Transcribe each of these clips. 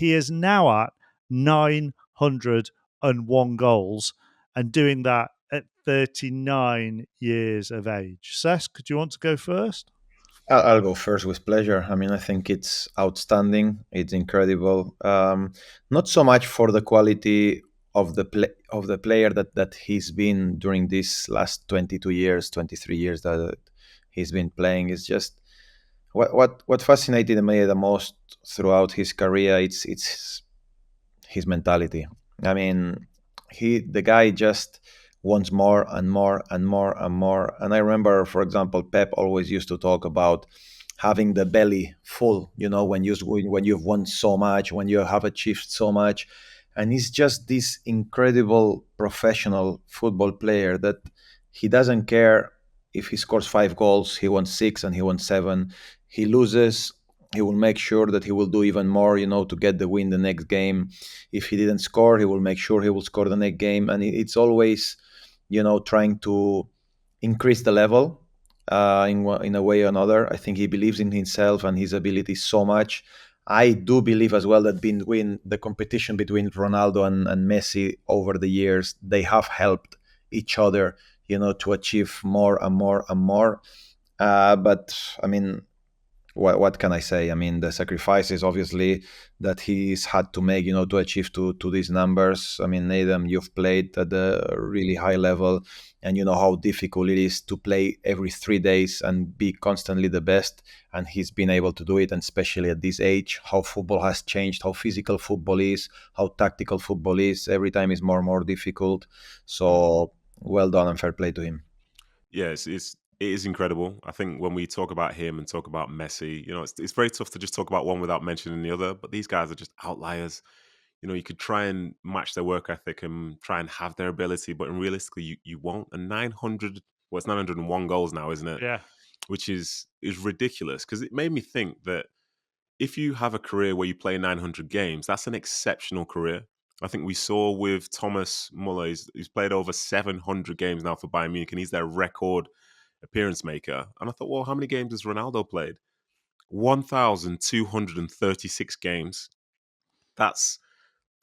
he is now at 901 goals and doing that at 39 years of age. Cesc, do you want to go first? I'll go first with pleasure. I mean, I think it's outstanding. It's incredible. Not so much for the quality of the player that he's been during these last 22 years, 23 years that he's been playing. It's just what fascinated me the most throughout his career. It's his mentality. I mean, the guy just wants more and more and more and more. And I remember, for example, Pep always used to talk about having the belly full. You know, when you've won so much, when you have achieved so much, and he's just this incredible professional football player that he doesn't care if he scores 5 goals, he wants 6 and he wants 7. He loses, he will make sure that he will do even more, to get the win the next game. If he didn't score, he will make sure he will score the next game. And it's always, trying to increase the level in a way or another. I think he believes in himself and his ability so much. I do believe as well that between the competition between Ronaldo and Messi over the years, they have helped each other, to achieve more and more and more. But I mean, what can I say? I mean, the sacrifices obviously that he's had to make, to achieve to these numbers. I mean, Nedum, you've played at a really high level, and you know how difficult it is to play every 3 days and be constantly the best. And he's been able to do it, and especially at this age, how football has changed, how physical football is, how tactical football is. Every time is more and more difficult. So well done and fair play to him. Yes, it is incredible. I think when we talk about him and talk about Messi, it's very tough to just talk about one without mentioning the other. But these guys are just outliers. You could try and match their work ethic and try and have their ability, but realistically, you won't. And 900, well, it's 901 goals now, isn't it? Yeah. Which is ridiculous, because it made me think that if you have a career where you play 900 games, that's an exceptional career. I think we saw with Thomas Muller, he's played over 700 games now for Bayern Munich, and he's their record appearance maker. And I thought, well, how many games has Ronaldo played? 1,236 games. That's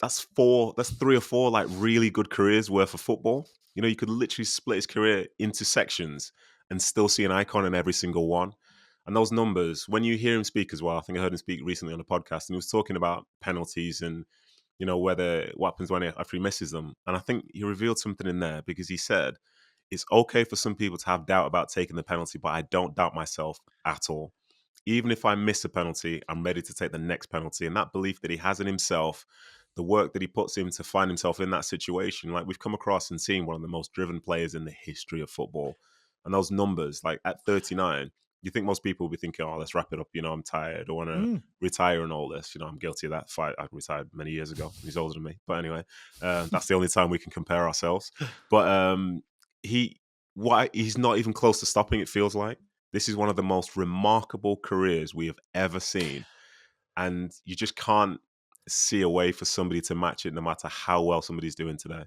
3 or 4 like really good careers worth of football. You could literally split his career into sections and still see an icon in every single one. And those numbers, when you hear him speak as well, I think I heard him speak recently on a podcast, and he was talking about penalties and what happens after he misses them. And I think he revealed something in there, because he said it's okay for some people to have doubt about taking the penalty, but I don't doubt myself at all. Even if I miss a penalty, I'm ready to take the next penalty. And that belief that he has in himself, the work that he puts in to find himself in that situation, like we've come across and seen one of the most driven players in the history of football. And those numbers, like at 39, you think most people will be thinking, oh, let's wrap it up. I'm tired. I want to retire and all this. I'm guilty of that fight. I retired many years ago. He's older than me. But anyway, that's the only time we can compare ourselves. But he's not even close to stopping, it feels like. This is one of the most remarkable careers we have ever seen. And you just can't see a way for somebody to match it, no matter how well somebody's doing today.